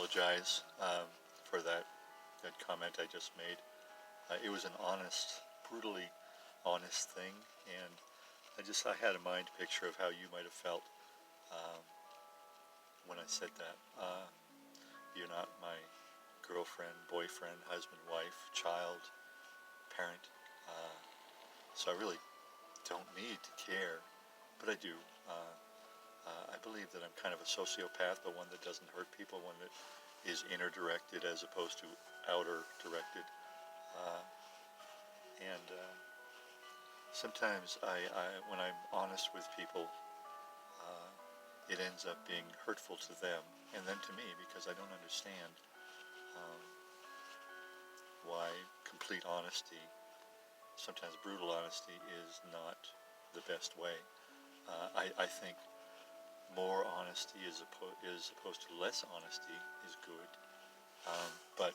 apologize for that comment I just made. It was an honest, brutally honest thing, and I had a mind picture of how you might have felt when I said that. You're not my girlfriend, boyfriend, husband, wife, child, parent, so I really don't need to care, but I do. I believe that I'm kind of a sociopath, but one that doesn't hurt people, one that is inner directed as opposed to outer directed. And sometimes when I'm honest with people, it ends up being hurtful to them and then to me, because I don't understand why complete honesty, sometimes brutal honesty, is not the best way. I think more honesty is opposed to less honesty is good, but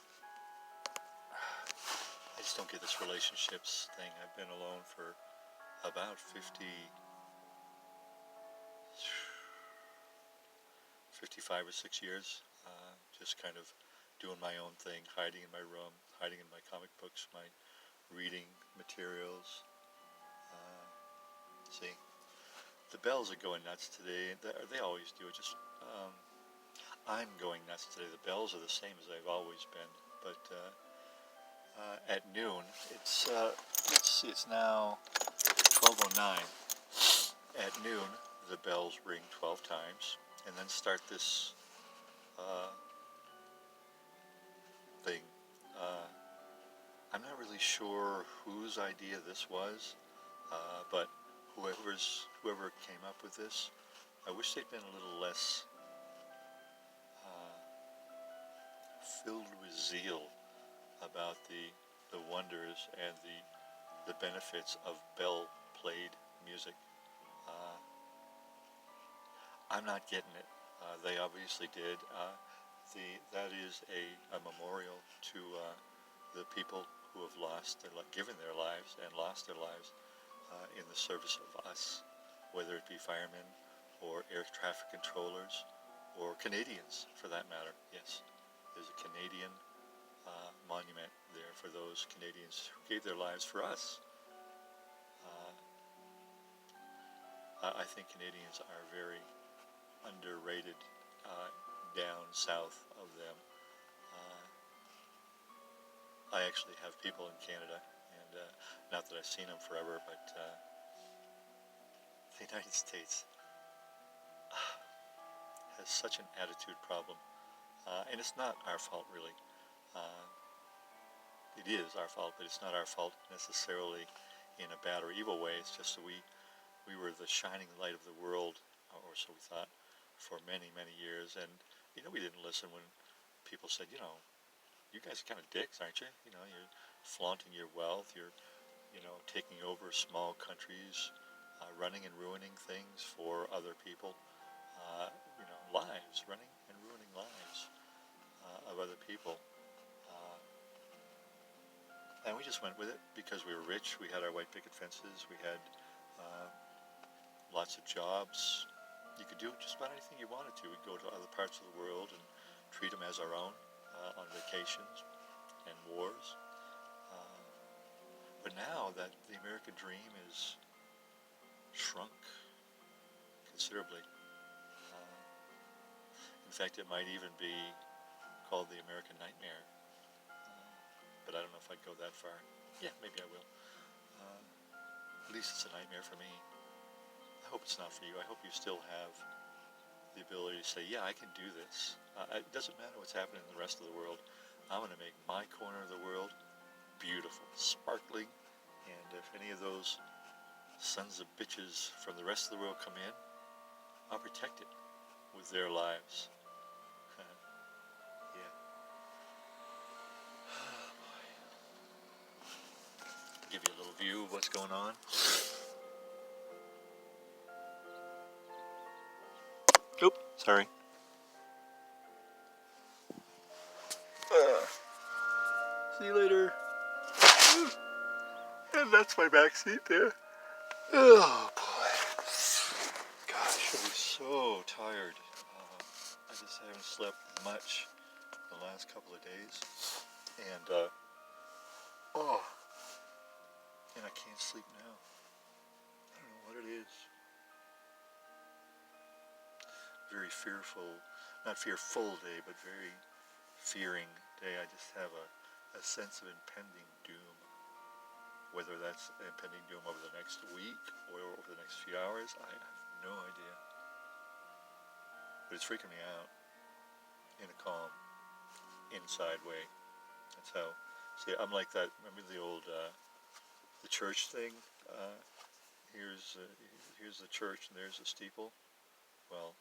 I just don't get this relationships thing. I've been alone for about 55 or 6 years, just kind of doing my own thing, hiding in my room, hiding in my comic books, my reading materials. See, the bells are going nuts today. They always do. I'm going nuts today. The bells are the same as they've always been, but at noon, it's let's see, it's now 12:09. At noon, the bells ring 12 times, and then start this thing. I'm not really sure whose idea this was, but whoever came up with this, I wish they'd been a little less filled with zeal about the wonders and the benefits of bell-played music. I'm not getting it. They obviously did. That is a memorial to the people who have given their lives and lost their lives in the service of us, whether it be firemen or air traffic controllers or Canadians, for that matter. Yes, there's a Canadian monument there for those Canadians who gave their lives for us. I think Canadians are very underrated down south of them. I actually have people in Canada, and not that I've seen them forever, but the United States has such an attitude problem, and it's not our fault, really. It is our fault, but it's not our fault necessarily in a bad or evil way. It's just that we were the shining light of the world, or so we thought, for many, many years. And, we didn't listen when people said, you guys are kind of dicks, aren't you? You're flaunting your wealth, you're, taking over small countries, running and ruining things for other people, lives, running and ruining lives of other people. And we just went with it because we were rich. We had our white picket fences. We had lots of jobs. You could do just about anything you wanted to. We'd go to other parts of the world and treat them as our own on vacations and wars. But now that the American dream is shrunk considerably, in fact, it might even be called the American nightmare. But I don't know if I'd go that far. Yeah, maybe I will. At least it's a nightmare for me. I hope it's not for you. I hope you still have the ability to say, yeah, I can do this. It doesn't matter what's happening in the rest of the world. I'm going to make my corner of the world beautiful, sparkling, and if any of those sons of bitches from the rest of the world come in, I'll protect it with their lives. Yeah. Oh, boy. Give you a little view of what's going on. Oop, sorry. See you later. And that's my back seat there. Oh boy. Gosh, I'm so tired. I just haven't slept much last couple of days, and oh, and I can't sleep now. I don't know what it is. Very fearful, not fearful day, but very fearing day. I just have a sense of impending doom. Whether that's impending doom over the next week or over the next few hours, I have no idea. But it's freaking me out in a calm, inside way. That's how. See, I'm like that. Remember the old the church thing? Here's the church and there's the steeple. Well,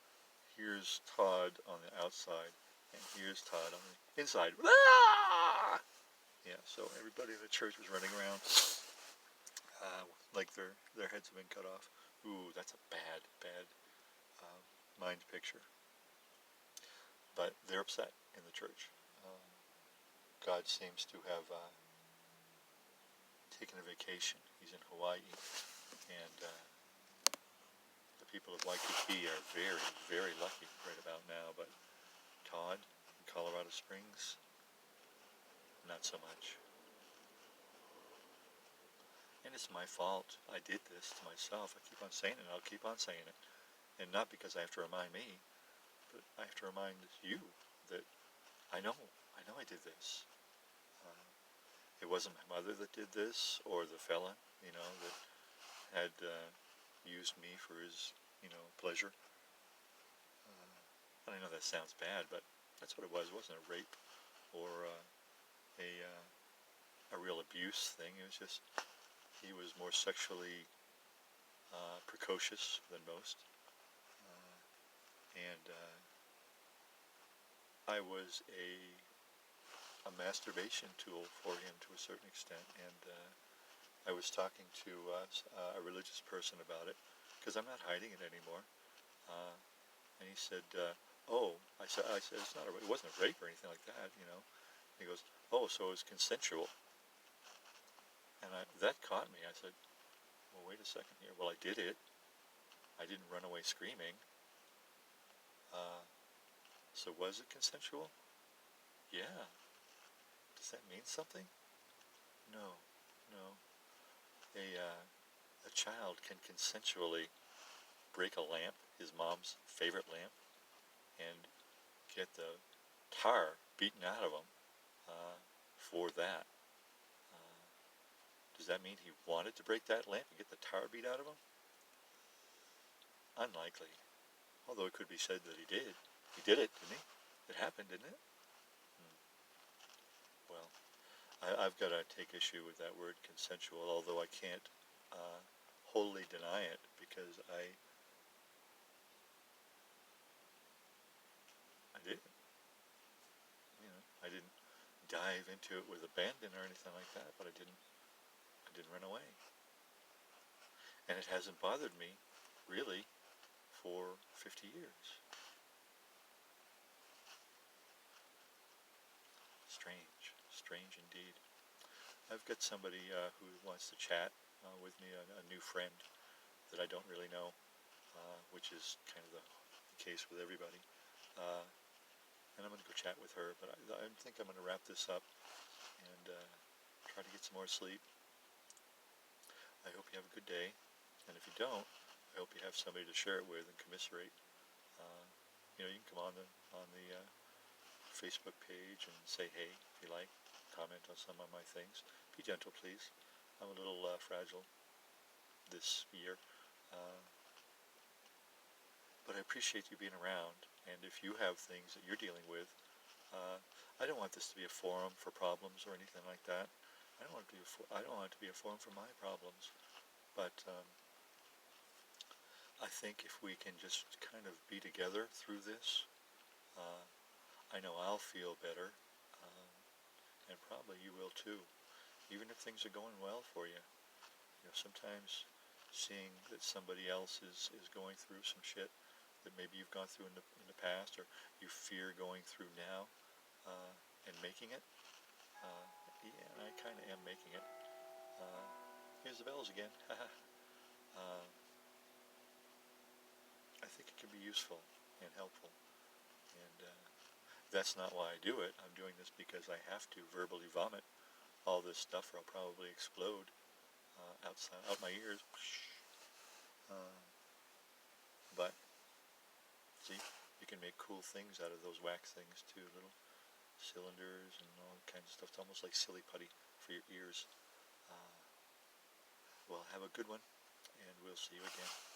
here's Todd on the outside, and here's Todd on the inside. Ah! Yeah. So everybody in the church was running around like their heads have been cut off. Ooh, that's a bad mind picture. But they're upset in the church. God seems to have taken a vacation. He's in Hawaii, and the people of Waikiki are very, very lucky right about now. But Todd in Colorado Springs, not so much. And it's my fault. I did this to myself. I keep on saying it, and I'll keep on saying it. And not because I have to remind me, but I have to remind you that I know I did this. It wasn't my mother that did this, or the fella, that had used me for his, pleasure. And I know that sounds bad, but that's what it was. It wasn't a rape or a real abuse thing. It was just he was more sexually precocious than most, and I was a masturbation tool for him to a certain extent, and I was talking to a religious person about it, because I'm not hiding it anymore, and he said, oh, I said it wasn't a rape or anything like that, he goes, oh, so it was consensual, and that caught me. I said, well, wait a second here. Well, I did it. I didn't run away screaming. So was it consensual? Yeah. Does that mean something? No. A child can consensually break a lamp, his mom's favorite lamp, and get the tar beaten out of him for that. Does that mean he wanted to break that lamp and get the tar beat out of him? Unlikely. Although it could be said that he did. He did it, didn't he? It happened, didn't it? Well, I've got to take issue with that word consensual, although I can't wholly deny it, because I did. I didn't dive into it with abandon or anything like that, but I didn't run away. And it hasn't bothered me, really, for 50 years. Strange indeed. I've got somebody who wants to chat with me, a new friend that I don't really know, which is kind of the case with everybody. And I'm going to go chat with her, but I think I'm going to wrap this up and try to get some more sleep. I hope you have a good day, and if you don't, I hope you have somebody to share it with and commiserate. You can come on the Facebook page and say hey if you like, comment on some of my things. Be gentle, please. I'm a little fragile this year, but I appreciate you being around, and if you have things that you're dealing with, I don't want this to be a forum for problems or anything like that. I don't want it to be a forum for my problems, but I think if we can just kind of be together through this, I know I'll feel better, and probably you will too, even if things are going well for you. Sometimes seeing that somebody else is going through some shit that maybe you've gone through in the past, or you fear going through now, and making it. Yeah, I kind of am making it. Here's the bells again. I think it can be useful and helpful. And That's not why I do it. I'm doing this because I have to verbally vomit all this stuff or I'll probably explode out my ears. But see, you can make cool things out of those wax things too, little cylinders and all kinds of stuff. It's almost like silly putty for your ears. Well, have a good one, and we'll see you again.